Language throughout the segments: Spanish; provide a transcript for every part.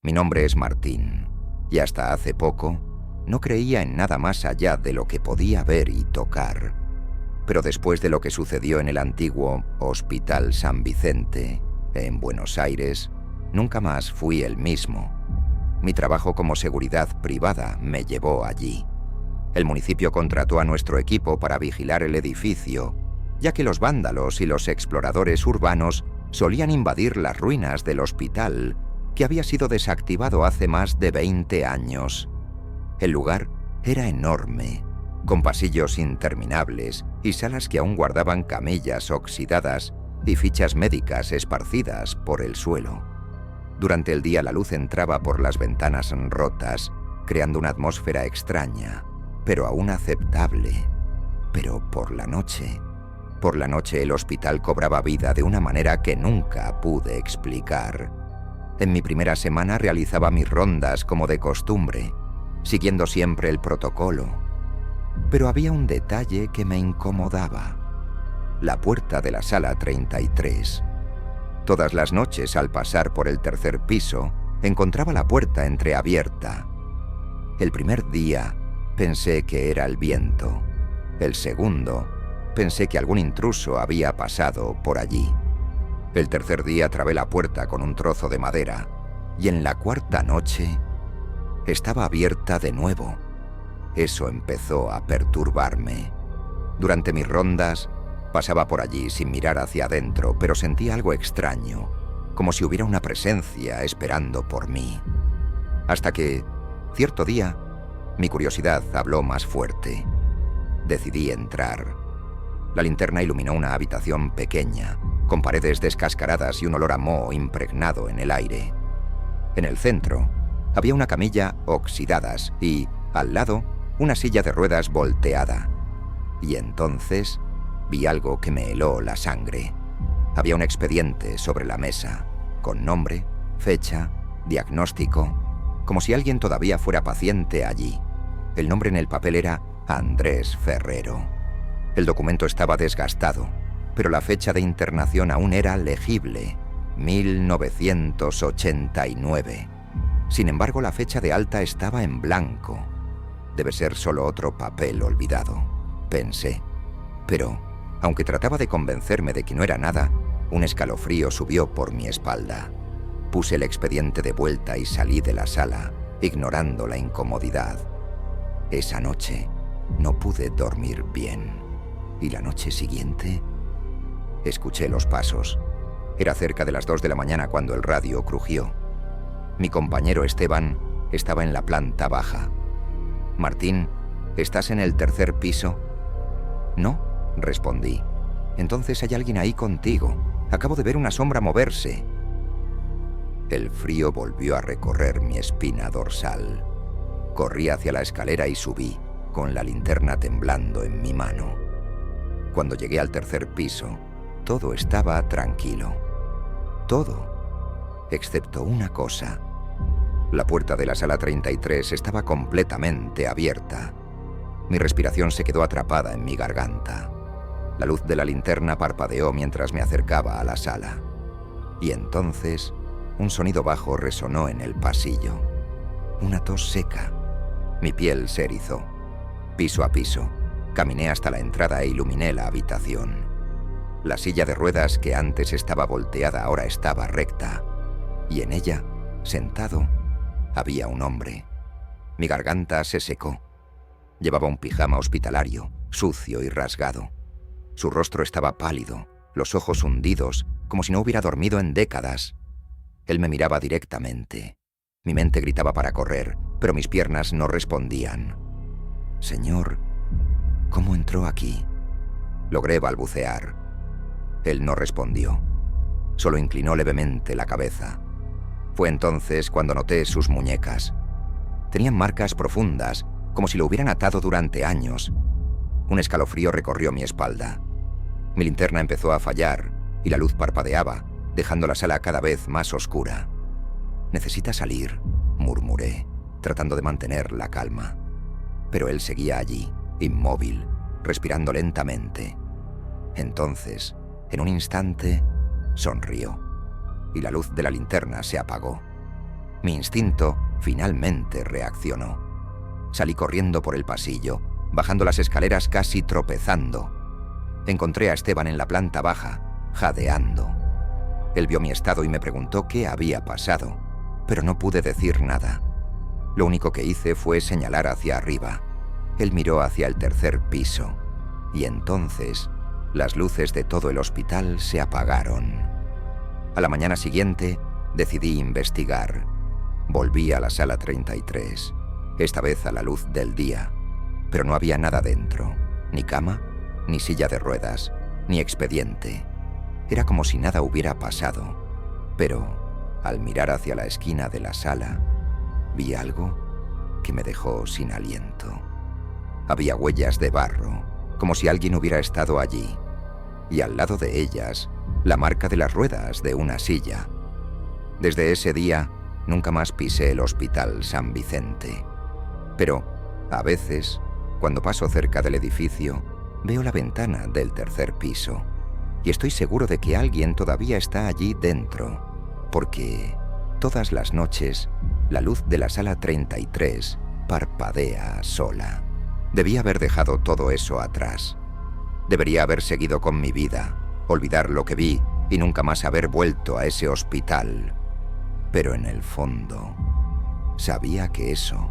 Mi nombre es Martín, y hasta hace poco no creía en nada más allá de lo que podía ver y tocar. Pero después de lo que sucedió en el antiguo Hospital San Vicente, en Buenos Aires, nunca más fui el mismo. Mi trabajo como seguridad privada me llevó allí. El municipio contrató a nuestro equipo para vigilar el edificio, ya que los vándalos y los exploradores urbanos solían invadir las ruinas del hospital, que había sido desactivado hace más de 20 años. El lugar era enorme, con pasillos interminables y salas que aún guardaban camillas oxidadas y fichas médicas esparcidas por el suelo. Durante el día la luz entraba por las ventanas rotas, creando una atmósfera extraña, pero aún aceptable. Pero por la noche el hospital cobraba vida de una manera que nunca pude explicar. En mi primera semana realizaba mis rondas como de costumbre, siguiendo siempre el protocolo. Pero había un detalle que me incomodaba: la puerta de la sala 33. Todas las noches, al pasar por el tercer piso, encontraba la puerta entreabierta. El primer día pensé que era el viento. El segundo, pensé que algún intruso había pasado por allí. El tercer día trabé la puerta con un trozo de madera, y en la cuarta noche estaba abierta de nuevo. Eso empezó a perturbarme. Durante mis rondas pasaba por allí sin mirar hacia adentro, pero sentía algo extraño, como si hubiera una presencia esperando por mí. Hasta que, cierto día, mi curiosidad habló más fuerte. Decidí entrar. La linterna iluminó una habitación pequeña, con paredes descascaradas y un olor a moho impregnado en el aire. En el centro había una camilla oxidadas y, al lado, una silla de ruedas volteada. Y entonces vi algo que me heló la sangre. Había un expediente sobre la mesa, con nombre, fecha, diagnóstico, como si alguien todavía fuera paciente allí. El nombre en el papel era Andrés Ferrero. El documento estaba desgastado, pero la fecha de internación aún era legible: 1989. Sin embargo, la fecha de alta estaba en blanco. Debe ser solo otro papel olvidado, pensé. Pero, aunque trataba de convencerme de que no era nada, un escalofrío subió por mi espalda. Puse el expediente de vuelta y salí de la sala, ignorando la incomodidad. Esa noche no pude dormir bien. Y la noche siguiente escuché los pasos. Era cerca de las 2 de la mañana cuando el radio crujió. Mi compañero Esteban estaba en la planta baja. «Martín, ¿estás en el tercer piso?» «No», respondí. «Entonces hay alguien ahí contigo. Acabo de ver una sombra moverse». El frío volvió a recorrer mi espina dorsal. Corrí hacia la escalera y subí, con la linterna temblando en mi mano. Cuando llegué al tercer piso, todo estaba tranquilo. Todo, excepto una cosa. La puerta de la sala 33 estaba completamente abierta. Mi respiración se quedó atrapada en mi garganta. La luz de la linterna parpadeó mientras me acercaba a la sala. Y entonces, un sonido bajo resonó en el pasillo. Una tos seca. Mi piel se erizó. Piso a piso, caminé hasta la entrada e iluminé la habitación. La silla de ruedas que antes estaba volteada ahora estaba recta. Y en ella, sentado, había un hombre. Mi garganta se secó. Llevaba un pijama hospitalario, sucio y rasgado. Su rostro estaba pálido, los ojos hundidos, como si no hubiera dormido en décadas. Él me miraba directamente. Mi mente gritaba para correr, pero mis piernas no respondían. «Señor, ¿cómo entró aquí?», logré balbucear. Él no respondió. Solo inclinó levemente la cabeza. Fue entonces cuando noté sus muñecas. Tenían marcas profundas, como si lo hubieran atado durante años. Un escalofrío recorrió mi espalda. Mi linterna empezó a fallar y la luz parpadeaba, dejando la sala cada vez más oscura. «Necesita salir», murmuré, tratando de mantener la calma. Pero él seguía allí, inmóvil, respirando lentamente. Entonces, en un instante, sonrió, y la luz de la linterna se apagó. Mi instinto finalmente reaccionó. Salí corriendo por el pasillo, bajando las escaleras casi tropezando. Encontré a Esteban en la planta baja, jadeando. Él vio mi estado y me preguntó qué había pasado, pero no pude decir nada. Lo único que hice fue señalar hacia arriba. Él miró hacia el tercer piso, y entonces las luces de todo el hospital se apagaron. A la mañana siguiente decidí investigar. Volví a la sala 33, esta vez a la luz del día, pero no había nada dentro, ni cama, ni silla de ruedas, ni expediente. Era como si nada hubiera pasado, pero al mirar hacia la esquina de la sala, vi algo que me dejó sin aliento. Había huellas de barro, como si alguien hubiera estado allí, y al lado de ellas, la marca de las ruedas de una silla. Desde ese día, nunca más pisé el Hospital San Vicente. Pero, a veces, cuando paso cerca del edificio, veo la ventana del tercer piso, y estoy seguro de que alguien todavía está allí dentro, porque todas las noches la luz de la sala 33 parpadea sola. Debí haber dejado todo eso atrás. Debería haber seguido con mi vida, olvidar lo que vi y nunca más haber vuelto a ese hospital. Pero en el fondo, sabía que eso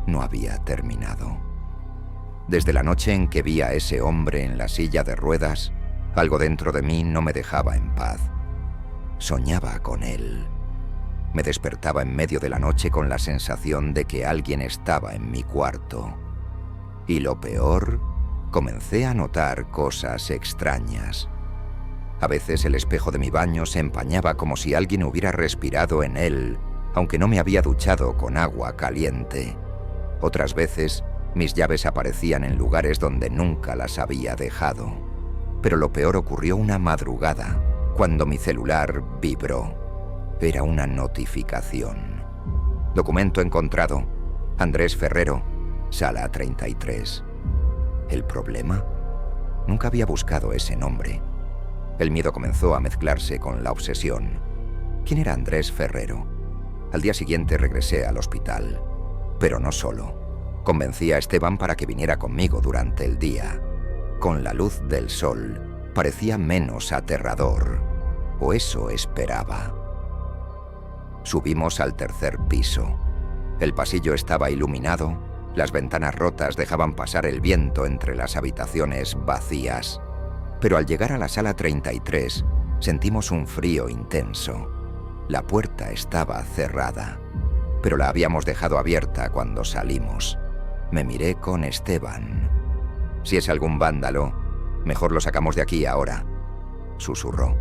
no había terminado. Desde la noche en que vi a ese hombre en la silla de ruedas, algo dentro de mí no me dejaba en paz. Soñaba con él. Me despertaba en medio de la noche con la sensación de que alguien estaba en mi cuarto. Y lo peor, comencé a notar cosas extrañas. A veces el espejo de mi baño se empañaba como si alguien hubiera respirado en él, aunque no me había duchado con agua caliente. Otras veces, mis llaves aparecían en lugares donde nunca las había dejado. Pero lo peor ocurrió una madrugada, cuando mi celular vibró. Era una notificación. Documento encontrado. Andrés Ferrero, sala 33. ¿El problema? Nunca había buscado ese nombre. El miedo comenzó a mezclarse con la obsesión. ¿Quién era Andrés Ferrero? Al día siguiente regresé al hospital. Pero no solo. Convencí a Esteban para que viniera conmigo durante el día. Con la luz del sol, parecía menos aterrador. O eso esperaba. Subimos al tercer piso. El pasillo estaba iluminado, las ventanas rotas dejaban pasar el viento entre las habitaciones vacías. Pero al llegar a la sala 33, sentimos un frío intenso. La puerta estaba cerrada, pero la habíamos dejado abierta cuando salimos. Me miré con Esteban. Si es algún vándalo, mejor lo sacamos de aquí ahora, susurró.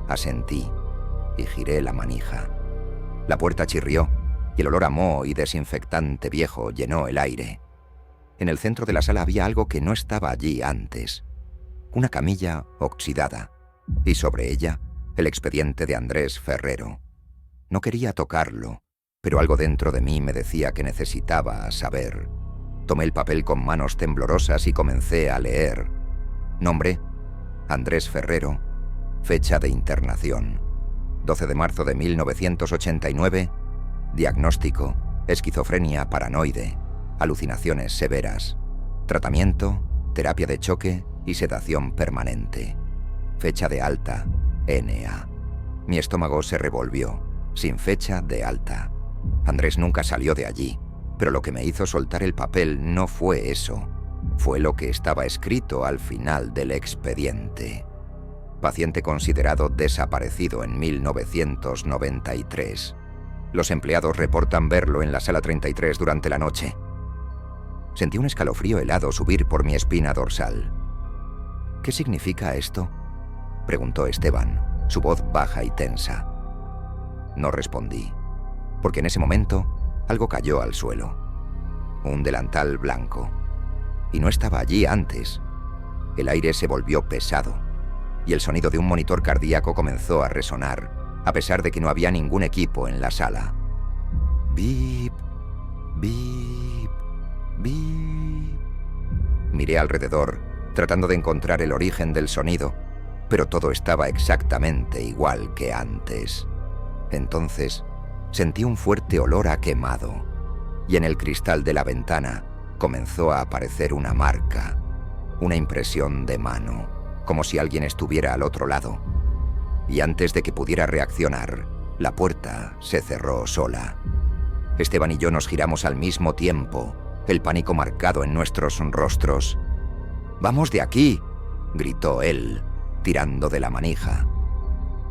Asentí y giré la manija. La puerta chirrió y el olor a moho y desinfectante viejo llenó el aire. En el centro de la sala había algo que no estaba allí antes. Una camilla oxidada, y sobre ella el expediente de Andrés Ferrero. No quería tocarlo, pero algo dentro de mí me decía que necesitaba saber. Tomé el papel con manos temblorosas y comencé a leer. Nombre: Andrés Ferrero. Fecha de internación: 12 de marzo de 1989. Diagnóstico: esquizofrenia paranoide, alucinaciones severas. Tratamiento: terapia de choque y sedación permanente. Fecha de alta: NA. Mi estómago se revolvió, sin fecha de alta. Andrés nunca salió de allí, pero lo que me hizo soltar el papel no fue eso. Fue lo que estaba escrito al final del expediente. Paciente considerado desaparecido en 1993. Los empleados reportan verlo en la sala 33 durante la noche. Sentí un escalofrío helado subir por mi espina dorsal. ¿Qué significa esto?, preguntó Esteban, su voz baja y tensa. No respondí, porque en ese momento algo cayó al suelo. Un delantal blanco. Y no estaba allí antes. El aire se volvió pesado, y el sonido de un monitor cardíaco comenzó a resonar, a pesar de que no había ningún equipo en la sala. Bip, bip, bip. Miré alrededor, tratando de encontrar el origen del sonido, pero todo estaba exactamente igual que antes. Entonces, sentí un fuerte olor a quemado, y en el cristal de la ventana comenzó a aparecer una marca, una impresión de mano, como si alguien estuviera al otro lado. Y antes de que pudiera reaccionar, la puerta se cerró sola. Esteban y yo nos giramos al mismo tiempo, el pánico marcado en nuestros rostros. «¡Vamos de aquí!», gritó él, tirando de la manija.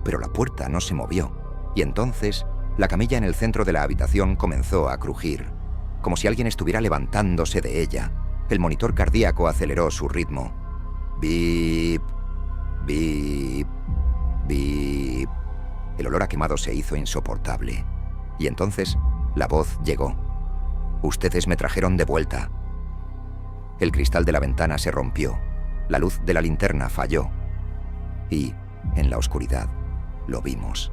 Pero la puerta no se movió, y entonces la camilla en el centro de la habitación comenzó a crujir, como si alguien estuviera levantándose de ella. El monitor cardíaco aceleró su ritmo. «Bip, bip, bip». El olor a quemado se hizo insoportable. Y entonces la voz llegó. «Ustedes me trajeron de vuelta». El cristal de la ventana se rompió. La luz de la linterna falló. Y, en la oscuridad, lo vimos.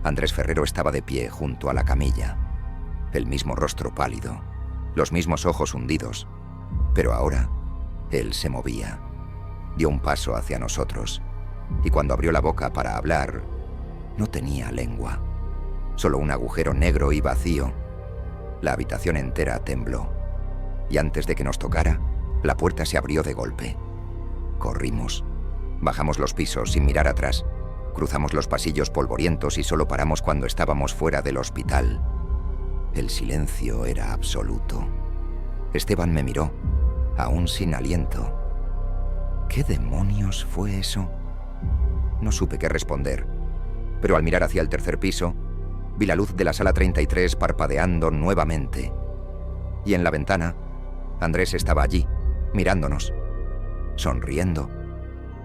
Andrés Ferrero estaba de pie junto a la camilla. El mismo rostro pálido, los mismos ojos hundidos. Pero ahora, él se movía. Dio un paso hacia nosotros. Y cuando abrió la boca para hablar, no tenía lengua. Solo un agujero negro y vacío. La habitación entera tembló. Y antes de que nos tocara, la puerta se abrió de golpe. Corrimos. Bajamos los pisos sin mirar atrás. Cruzamos los pasillos polvorientos y solo paramos cuando estábamos fuera del hospital. El silencio era absoluto. Esteban me miró, aún sin aliento. ¿Qué demonios fue eso? No supe qué responder, pero al mirar hacia el tercer piso, vi la luz de la sala 33 parpadeando nuevamente. Y en la ventana, Andrés estaba allí, mirándonos, sonriendo.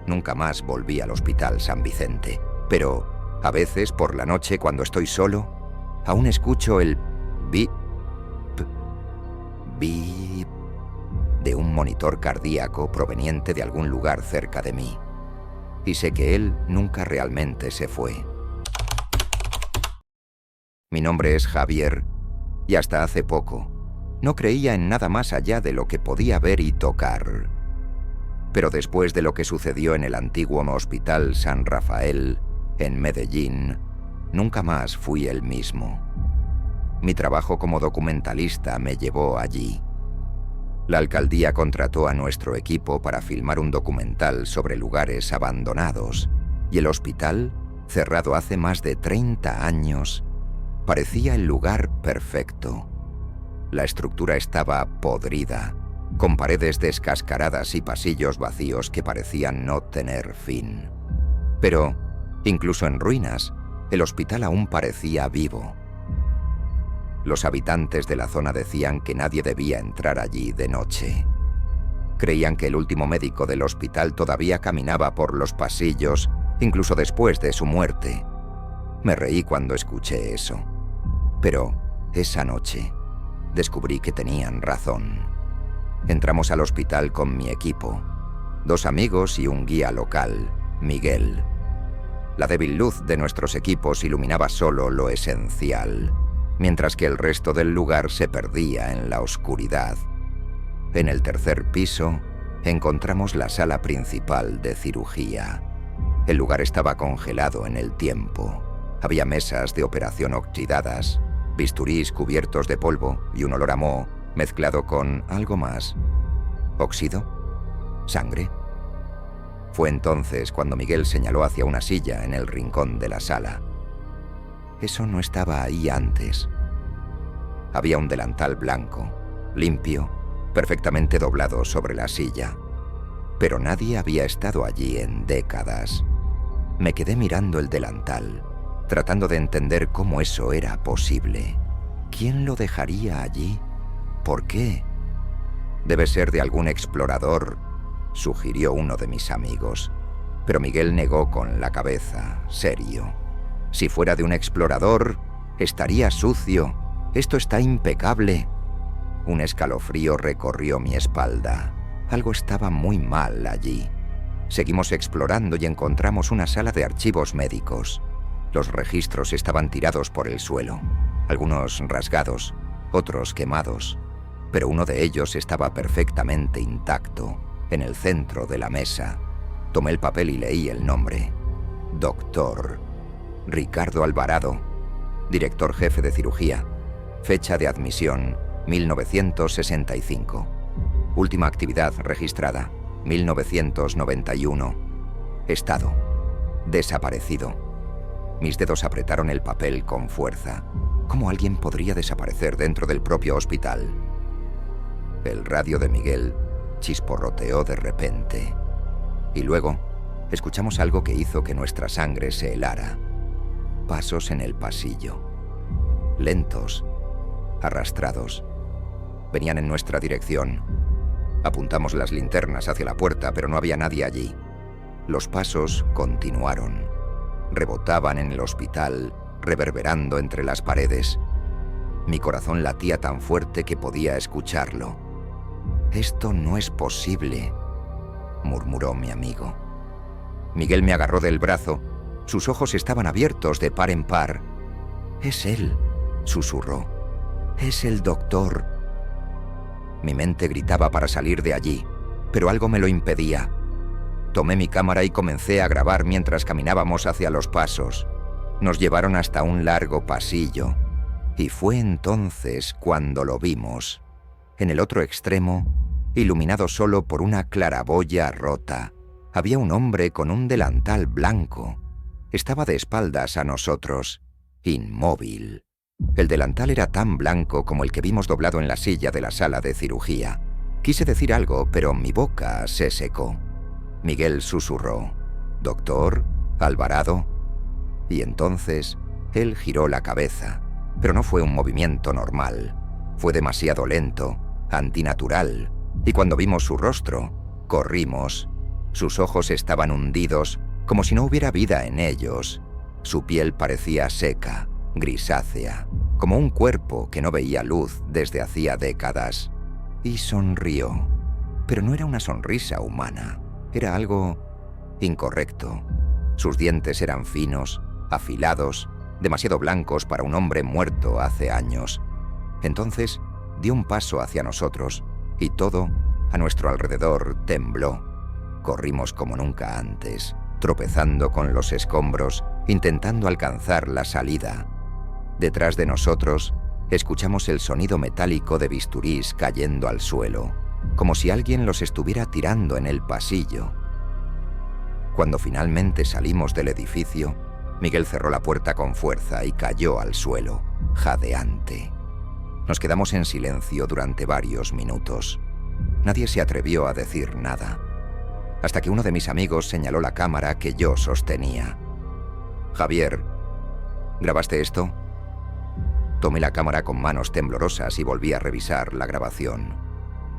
Nunca más volví al Hospital San Vicente, pero a veces por la noche cuando estoy solo, aún escucho el bip, bip de un monitor cardíaco proveniente de algún lugar cerca de mí. Y sé que él nunca realmente se fue. Mi nombre es Javier, y hasta hace poco no creía en nada más allá de lo que podía ver y tocar. Pero después de lo que sucedió en el antiguo Hospital San Rafael, en Medellín, nunca más fui el mismo. Mi trabajo como documentalista me llevó allí. La alcaldía contrató a nuestro equipo para filmar un documental sobre lugares abandonados, y el hospital, cerrado hace más de 30 años, parecía el lugar perfecto. La estructura estaba podrida, con paredes descascaradas y pasillos vacíos que parecían no tener fin. Pero, incluso en ruinas, el hospital aún parecía vivo. Los habitantes de la zona decían que nadie debía entrar allí de noche. Creían que el último médico del hospital todavía caminaba por los pasillos, incluso después de su muerte. Me reí cuando escuché eso. Pero, esa noche, descubrí que tenían razón. Entramos al hospital con mi equipo, 2 amigos y un guía local, Miguel. La débil luz de nuestros equipos iluminaba solo lo esencial, mientras que el resto del lugar se perdía en la oscuridad. En el tercer piso, encontramos la sala principal de cirugía. El lugar estaba congelado en el tiempo. Había mesas de operación oxidadas, bisturís cubiertos de polvo y un olor a moho mezclado con algo más. ¿Óxido? ¿Sangre? Fue entonces cuando Miguel señaló hacia una silla en el rincón de la sala. Eso no estaba ahí antes. Había un delantal blanco, limpio, perfectamente doblado sobre la silla. Pero nadie había estado allí en décadas. Me quedé mirando el delantal, tratando de entender cómo eso era posible. ¿Quién lo dejaría allí? ¿Por qué? Debe ser de algún explorador, sugirió uno de mis amigos. Pero Miguel negó con la cabeza, serio. Si fuera de un explorador, estaría sucio. Esto está impecable. Un escalofrío recorrió mi espalda. Algo estaba muy mal allí. Seguimos explorando y encontramos una sala de archivos médicos. Los registros estaban tirados por el suelo, algunos rasgados, otros quemados. Pero uno de ellos estaba perfectamente intacto, en el centro de la mesa. Tomé el papel y leí el nombre. Doctor Ricardo Alvarado. director jefe de cirugía, fecha de admisión 1965, última actividad registrada 1991, estado desaparecido. Mis dedos apretaron el papel con fuerza. ¿Cómo alguien podría desaparecer dentro del propio hospital? El radio de Miguel chisporroteó de repente. Y luego escuchamos algo que hizo que nuestra sangre se helara. Pasos en el pasillo. Lentos, arrastrados. Venían en nuestra dirección. Apuntamos las linternas hacia la puerta, pero no había nadie allí. Los pasos continuaron. Rebotaban en el hospital, reverberando entre las paredes. Mi corazón latía tan fuerte que podía escucharlo. «Esto no es posible», murmuró mi amigo. Miguel me agarró del brazo. Sus ojos estaban abiertos de par en par. «Es él», susurró. «Es el doctor». Mi mente gritaba para salir de allí, pero algo me lo impedía. Tomé mi cámara y comencé a grabar mientras caminábamos hacia los pasos. Nos llevaron hasta un largo pasillo, y fue entonces cuando lo vimos. En el otro extremo, iluminado solo por una claraboya rota, había un hombre con un delantal blanco. Estaba de espaldas a nosotros, inmóvil. El delantal era tan blanco como el que vimos doblado en la silla de la sala de cirugía. Quise decir algo, pero mi boca se secó. Miguel susurró: «¿Doctor? ¿Alvarado?» Y entonces él giró la cabeza, pero no fue un movimiento normal. Fue demasiado lento, antinatural, y cuando vimos su rostro, corrimos. Sus ojos estaban hundidos, como si no hubiera vida en ellos. Su piel parecía seca, grisácea, como un cuerpo que no veía luz desde hacía décadas. Y sonrió, pero no era una sonrisa humana. Era algo incorrecto. Sus dientes eran finos, afilados, demasiado blancos para un hombre muerto hace años. Entonces dio un paso hacia nosotros y todo a nuestro alrededor tembló. Corrimos como nunca antes, tropezando con los escombros, intentando alcanzar la salida. Detrás de nosotros escuchamos el sonido metálico de bisturís cayendo al suelo, como si alguien los estuviera tirando en el pasillo. Cuando finalmente salimos del edificio, Miguel cerró la puerta con fuerza y cayó al suelo, jadeante. Nos quedamos en silencio durante varios minutos. Nadie se atrevió a decir nada, hasta que uno de mis amigos señaló la cámara que yo sostenía. «Javier, ¿grabaste esto?» Tomé la cámara con manos temblorosas y volví a revisar la grabación.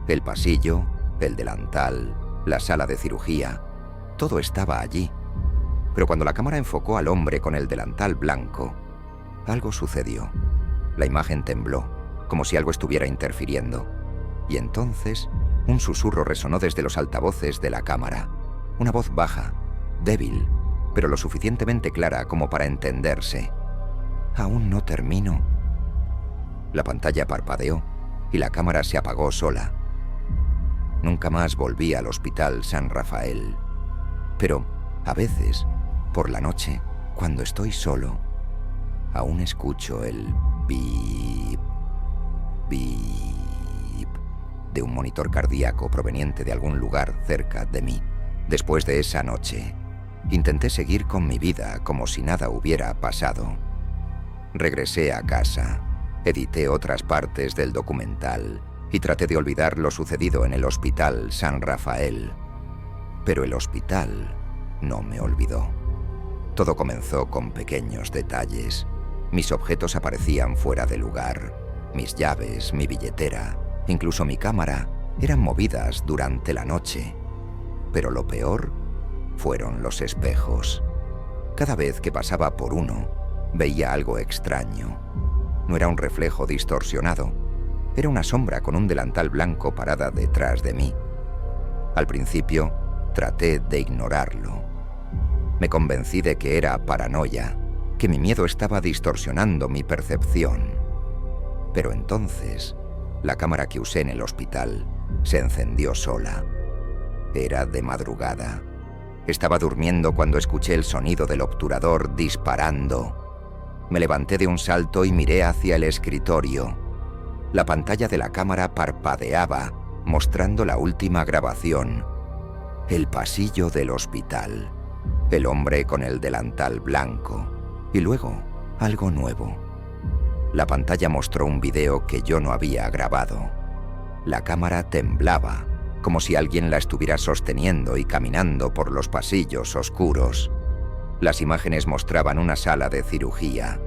El pasillo, el delantal, la sala de cirugía, todo estaba allí. Pero cuando la cámara enfocó al hombre con el delantal blanco, algo sucedió. La imagen tembló, como si algo estuviera interfiriendo. Y entonces, un susurro resonó desde los altavoces de la cámara. Una voz baja, débil, pero lo suficientemente clara como para entenderse. «Aún no termino». La pantalla parpadeó y la cámara se apagó sola. Nunca más volví al Hospital San Rafael. Pero, a veces, por la noche, cuando estoy solo, aún escucho el bip, bip de un monitor cardíaco proveniente de algún lugar cerca de mí. Después de esa noche, intenté seguir con mi vida como si nada hubiera pasado. Regresé a casa, edité otras partes del documental y traté de olvidar lo sucedido en el Hospital San Rafael. Pero el hospital no me olvidó. Todo comenzó con pequeños detalles. Mis objetos aparecían fuera de lugar. Mis llaves, mi billetera, incluso mi cámara, eran movidas durante la noche. Pero lo peor fueron los espejos. Cada vez que pasaba por uno, veía algo extraño. No era un reflejo distorsionado. Era una sombra con un delantal blanco parada detrás de mí. Al principio, traté de ignorarlo. Me convencí de que era paranoia, que mi miedo estaba distorsionando mi percepción. Pero entonces, la cámara que usé en el hospital se encendió sola. Era de madrugada. Estaba durmiendo cuando escuché el sonido del obturador disparando. Me levanté de un salto y miré hacia el escritorio. La pantalla de la cámara parpadeaba, mostrando la última grabación. El pasillo del hospital. El hombre con el delantal blanco. Y luego, algo nuevo. La pantalla mostró un video que yo no había grabado. La cámara temblaba, como si alguien la estuviera sosteniendo y caminando por los pasillos oscuros. Las imágenes mostraban una sala de cirugía,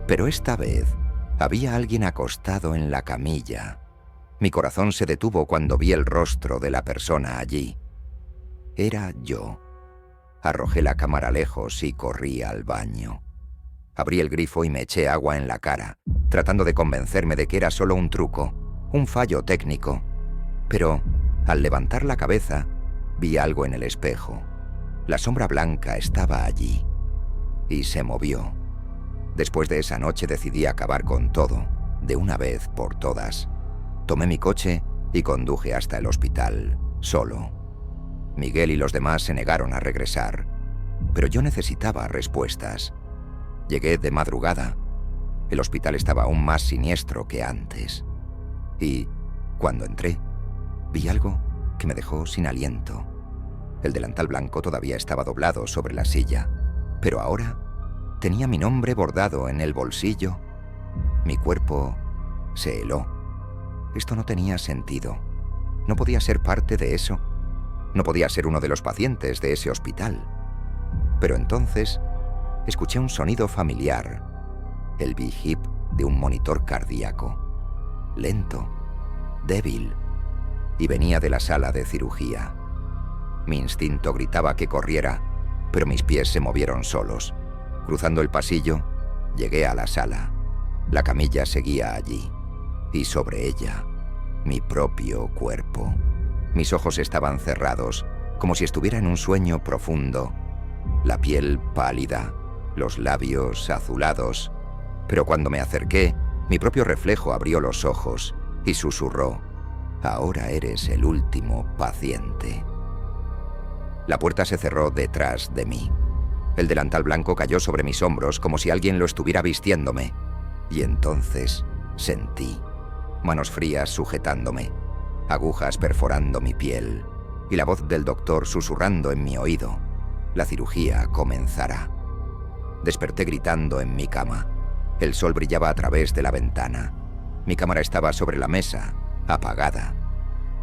pero esta vez había alguien acostado en la camilla. Mi corazón se detuvo cuando vi el rostro de la persona allí. Era yo. Arrojé la cámara lejos y corrí al baño. Abrí el grifo y me eché agua en la cara, tratando de convencerme de que era solo un truco, un fallo técnico. Pero, al levantar la cabeza, vi algo en el espejo. La sombra blanca estaba allí. Y se movió. Después de esa noche decidí acabar con todo, de una vez por todas. Tomé mi coche y conduje hasta el hospital, solo. Miguel y los demás se negaron a regresar, pero yo necesitaba respuestas. Llegué de madrugada. El hospital estaba aún más siniestro que antes. Y, cuando entré, vi algo que me dejó sin aliento. El delantal blanco todavía estaba doblado sobre la silla, pero ahora tenía mi nombre bordado en el bolsillo. Mi cuerpo se heló. Esto no tenía sentido. No podía ser parte de eso. No podía ser uno de los pacientes de ese hospital. Pero entonces escuché un sonido familiar, el beep de un monitor cardíaco. Lento, débil, y venía de la sala de cirugía. Mi instinto gritaba que corriera, pero mis pies se movieron solos. Cruzando el pasillo, llegué a la sala. La camilla seguía allí, y sobre ella, mi propio cuerpo. Mis ojos estaban cerrados, como si estuviera en un sueño profundo. La piel pálida, los labios azulados. Pero cuando me acerqué, mi propio reflejo abrió los ojos y susurró: «Ahora eres el último paciente». La puerta se cerró detrás de mí. El delantal blanco cayó sobre mis hombros como si alguien lo estuviera vistiéndome. Y entonces sentí manos frías sujetándome, agujas perforando mi piel y la voz del doctor susurrando en mi oído: «La cirugía comenzará». Desperté gritando en mi cama. El sol brillaba a través de la ventana. Mi cámara estaba sobre la mesa, apagada.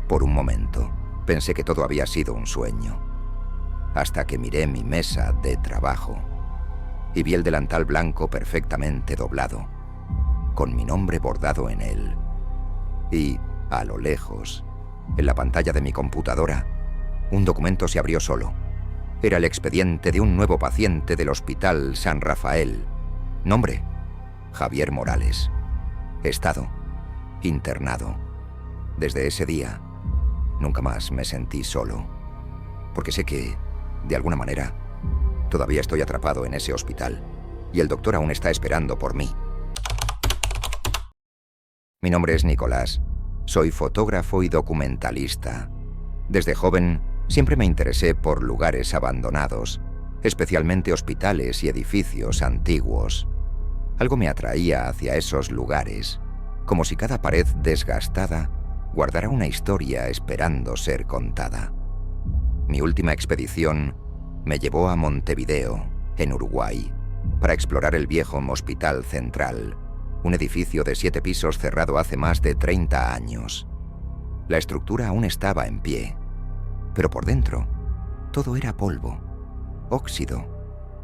Por un momento, pensé que todo había sido un sueño. Hasta que miré mi mesa de trabajo y vi el delantal blanco perfectamente doblado, con mi nombre bordado en él. Y, a lo lejos, en la pantalla de mi computadora, un documento se abrió solo. Era el expediente de un nuevo paciente del Hospital San Rafael. Nombre: Javier Morales. Estado: internado. Desde ese día, nunca más me sentí solo. Porque sé que, de alguna manera, todavía estoy atrapado en ese hospital y el doctor aún está esperando por mí. Mi nombre es Nicolás. Soy fotógrafo y documentalista. Desde joven, siempre me interesé por lugares abandonados, especialmente hospitales y edificios antiguos. Algo me atraía hacia esos lugares, como si cada pared desgastada guardara una historia esperando ser contada. Mi última expedición me llevó a Montevideo, en Uruguay, para explorar el viejo Hospital Central, un edificio de 7 pisos cerrado hace más de 30 años. La estructura aún estaba en pie, pero por dentro todo era polvo, óxido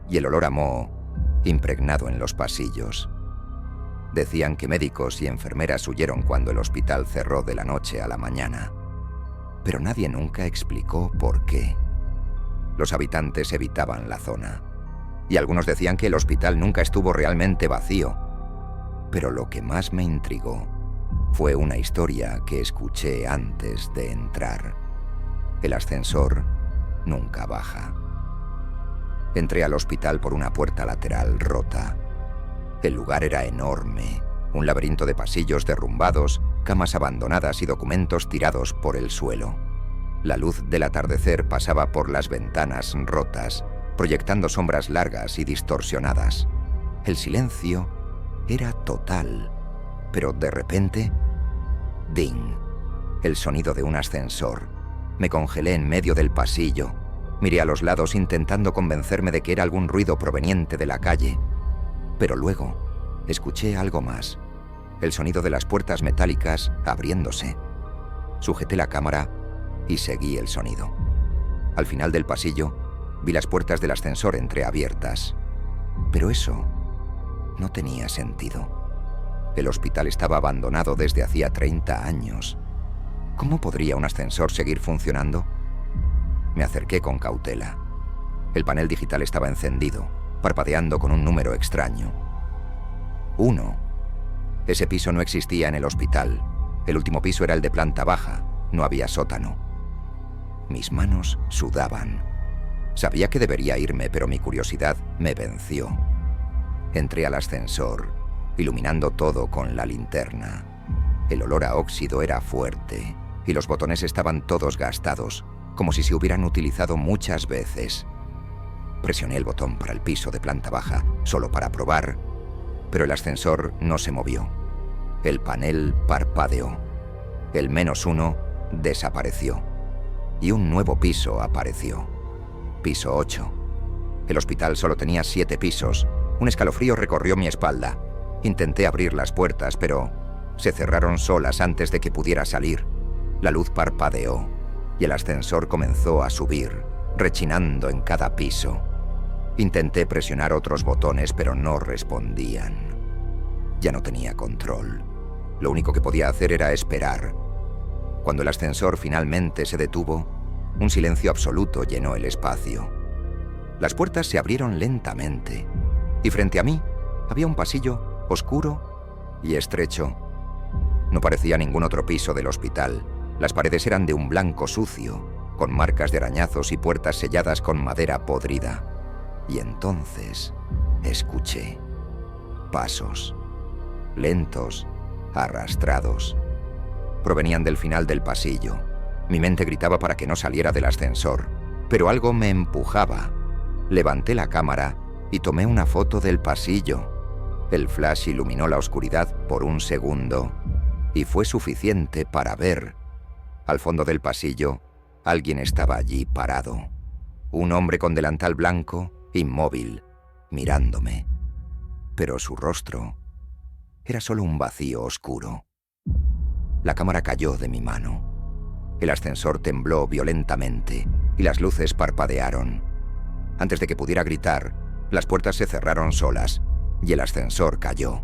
y el olor a moho impregnado en los pasillos. Decían que médicos y enfermeras huyeron cuando el hospital cerró de la noche a la mañana, pero nadie nunca explicó por qué. Los habitantes evitaban la zona, y algunos decían que el hospital nunca estuvo realmente vacío. Pero lo que más me intrigó fue una historia que escuché antes de entrar. El ascensor nunca baja. Entré al hospital por una puerta lateral rota. El lugar era enorme, un laberinto de pasillos derrumbados, camas abandonadas y documentos tirados por el suelo. La luz del atardecer pasaba por las ventanas rotas, proyectando sombras largas y distorsionadas. El silencio era total, pero de repente, ¡ding!, el sonido de un ascensor. Me congelé en medio del pasillo. Miré a los lados intentando convencerme de que era algún ruido proveniente de la calle. Pero luego escuché algo más. El sonido de las puertas metálicas abriéndose. Sujeté la cámara y seguí el sonido. Al final del pasillo, vi las puertas del ascensor entreabiertas. Pero eso no tenía sentido. El hospital estaba abandonado desde hacía 30 años. ¿Cómo podría un ascensor seguir funcionando? Me acerqué con cautela. El panel digital estaba encendido, parpadeando con un número extraño. 1. Ese piso no existía en el hospital. El último piso era el de planta baja. No había sótano. Mis manos sudaban. Sabía que debería irme, pero mi curiosidad me venció. Entré al ascensor, iluminando todo con la linterna. El olor a óxido era fuerte y los botones estaban todos gastados, como si se hubieran utilizado muchas veces. Presioné el botón para el piso de planta baja, solo para probar, pero el ascensor no se movió. El panel parpadeó. El -1 desapareció. Y un nuevo piso apareció. Piso 8. El hospital solo tenía 7 pisos. Un escalofrío recorrió mi espalda. Intenté abrir las puertas, pero se cerraron solas antes de que pudiera salir. La luz parpadeó y el ascensor comenzó a subir, rechinando en cada piso. Intenté presionar otros botones, pero no respondían. Ya no tenía control. Lo único que podía hacer era esperar. Cuando el ascensor finalmente se detuvo, un silencio absoluto llenó el espacio. Las puertas se abrieron lentamente, y frente a mí había un pasillo oscuro y estrecho. No parecía ningún otro piso del hospital. Las paredes eran de un blanco sucio, con marcas de arañazos y puertas selladas con madera podrida. Y entonces escuché pasos, lentos, arrastrados. Provenían del final del pasillo. Mi mente gritaba para que no saliera del ascensor, pero algo me empujaba. Levanté la cámara y tomé una foto del pasillo. El flash iluminó la oscuridad por un segundo y fue suficiente para ver. Al fondo del pasillo, alguien estaba allí parado. Un hombre con delantal blanco, inmóvil, mirándome. Pero su rostro era solo un vacío oscuro. La cámara cayó de mi mano. El ascensor tembló violentamente y las luces parpadearon. Antes de que pudiera gritar, las puertas se cerraron solas y el ascensor cayó.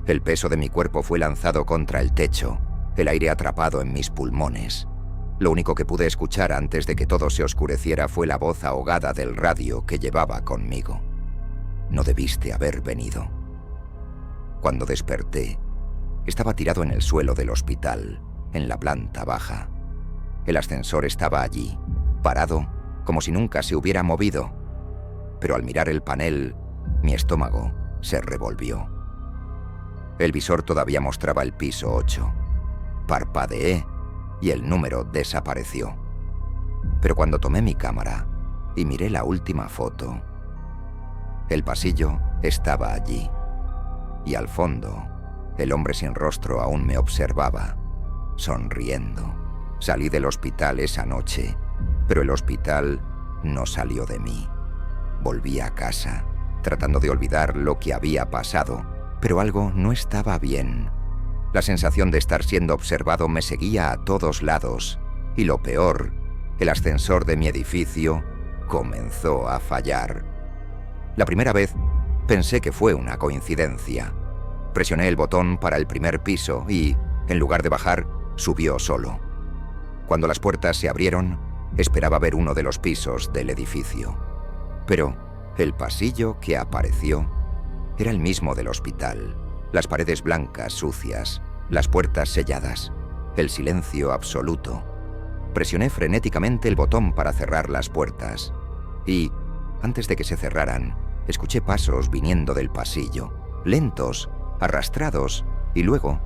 El peso de mi cuerpo fue lanzado contra el techo, el aire atrapado en mis pulmones. Lo único que pude escuchar antes de que todo se oscureciera fue la voz ahogada del radio que llevaba conmigo. No debiste haber venido. Cuando desperté, estaba tirado en el suelo del hospital, en la planta baja. El ascensor estaba allí, parado, como si nunca se hubiera movido. Pero al mirar el panel, mi estómago se revolvió. El visor todavía mostraba el piso 8. Parpadeé y el número desapareció. Pero cuando tomé mi cámara y miré la última foto, el pasillo estaba allí. Y al fondo, el hombre sin rostro aún me observaba, sonriendo. Salí del hospital esa noche, pero el hospital no salió de mí. Volví a casa, tratando de olvidar lo que había pasado, pero algo no estaba bien. La sensación de estar siendo observado me seguía a todos lados, y lo peor, el ascensor de mi edificio comenzó a fallar. La primera vez pensé que fue una coincidencia. Presioné el botón para el primer piso y, en lugar de bajar, subió solo. Cuando las puertas se abrieron, esperaba ver uno de los pisos del edificio. Pero el pasillo que apareció era el mismo del hospital. Las paredes blancas, sucias, las puertas selladas, el silencio absoluto. Presioné frenéticamente el botón para cerrar las puertas y, antes de que se cerraran, escuché pasos viniendo del pasillo, lentos, arrastrados, y luego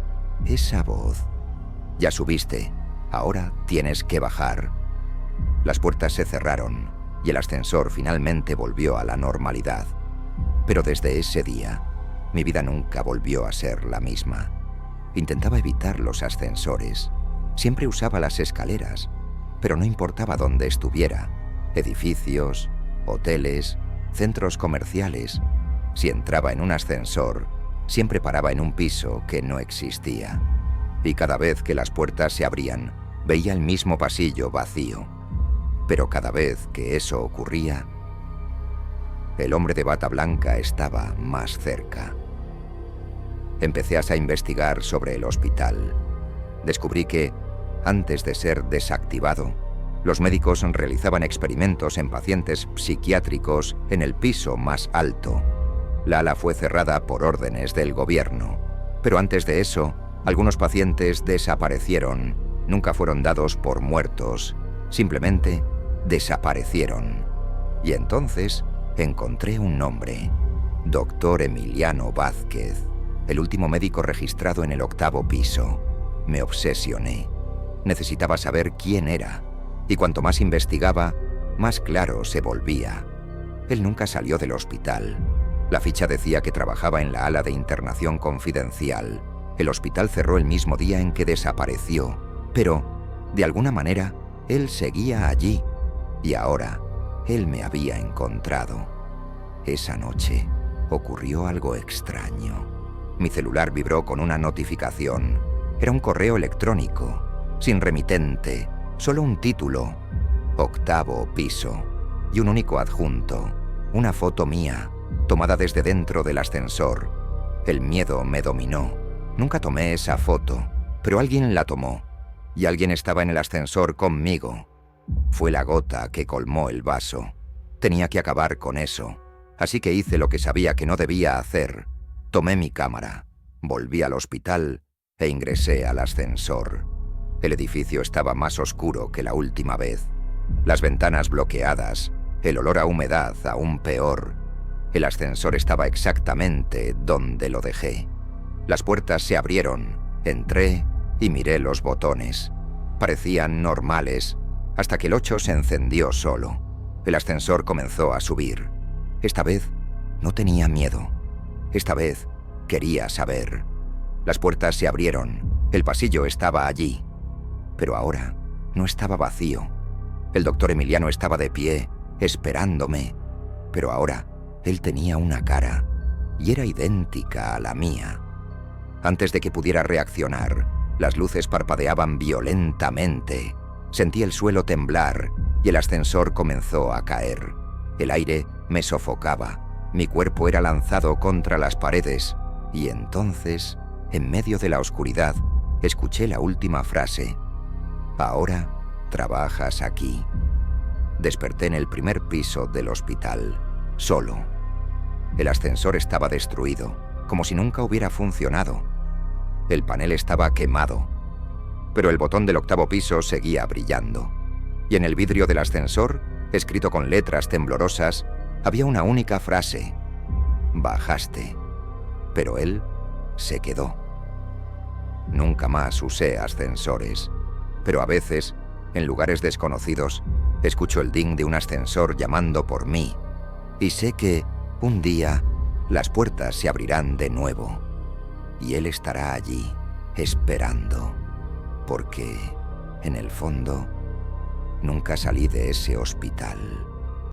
esa voz. Ya subiste, ahora tienes que bajar. Las puertas se cerraron y el ascensor finalmente volvió a la normalidad. Pero desde ese día, mi vida nunca volvió a ser la misma. Intentaba evitar los ascensores. Siempre usaba las escaleras, pero no importaba dónde estuviera. Edificios, hoteles, centros comerciales. Si entraba en un ascensor, siempre paraba en un piso que no existía. Y cada vez que las puertas se abrían, veía el mismo pasillo vacío. Pero cada vez que eso ocurría, el hombre de bata blanca estaba más cerca. Empecé a investigar sobre el hospital. Descubrí que, antes de ser desactivado, los médicos realizaban experimentos en pacientes psiquiátricos en el piso más alto. La ala fue cerrada por órdenes del gobierno. Pero antes de eso, algunos pacientes desaparecieron. Nunca fueron dados por muertos. Simplemente desaparecieron. Y entonces encontré un nombre. Dr. Emiliano Vázquez, el último médico registrado en el 8º piso. Me obsesioné. Necesitaba saber quién era. Y cuanto más investigaba, más claro se volvía. Él nunca salió del hospital. La ficha decía que trabajaba en la ala de internación confidencial. El hospital cerró el mismo día en que desapareció. Pero, de alguna manera, él seguía allí. Y ahora, él me había encontrado. Esa noche, ocurrió algo extraño. Mi celular vibró con una notificación. Era un correo electrónico, sin remitente, solo un título, 8º piso, y un único adjunto, una foto mía, tomada desde dentro del ascensor. El miedo me dominó. Nunca tomé esa foto, pero alguien la tomó, y alguien estaba en el ascensor conmigo. Fue la gota que colmó el vaso. Tenía que acabar con eso, así que hice lo que sabía que no debía hacer. Tomé mi cámara, volví al hospital e ingresé al ascensor. El edificio estaba más oscuro que la última vez. Las ventanas bloqueadas, el olor a humedad aún peor. El ascensor estaba exactamente donde lo dejé. Las puertas se abrieron, entré y miré los botones. Parecían normales, hasta que el 8 se encendió solo. El ascensor comenzó a subir. Esta vez no tenía miedo. Esta vez quería saber. Las puertas se abrieron, el pasillo estaba allí. Pero ahora no estaba vacío. El doctor Emiliano estaba de pie, esperándome. Pero ahora él tenía una cara, y era idéntica a la mía. Antes de que pudiera reaccionar, las luces parpadeaban violentamente. Sentí el suelo temblar, y el ascensor comenzó a caer. El aire me sofocaba, mi cuerpo era lanzado contra las paredes, y entonces, en medio de la oscuridad, escuché la última frase. Ahora trabajas aquí. Desperté en el primer piso del hospital, solo. El ascensor estaba destruido, como si nunca hubiera funcionado. El panel estaba quemado, pero el botón del 8º piso seguía brillando. Y en el vidrio del ascensor, escrito con letras temblorosas, había una única frase. Bajaste. Pero él se quedó. Nunca más usé ascensores, pero a veces, en lugares desconocidos, escucho el ding de un ascensor llamando por mí, y sé que, un día, las puertas se abrirán de nuevo, y él estará allí, esperando, porque, en el fondo, nunca salí de ese hospital.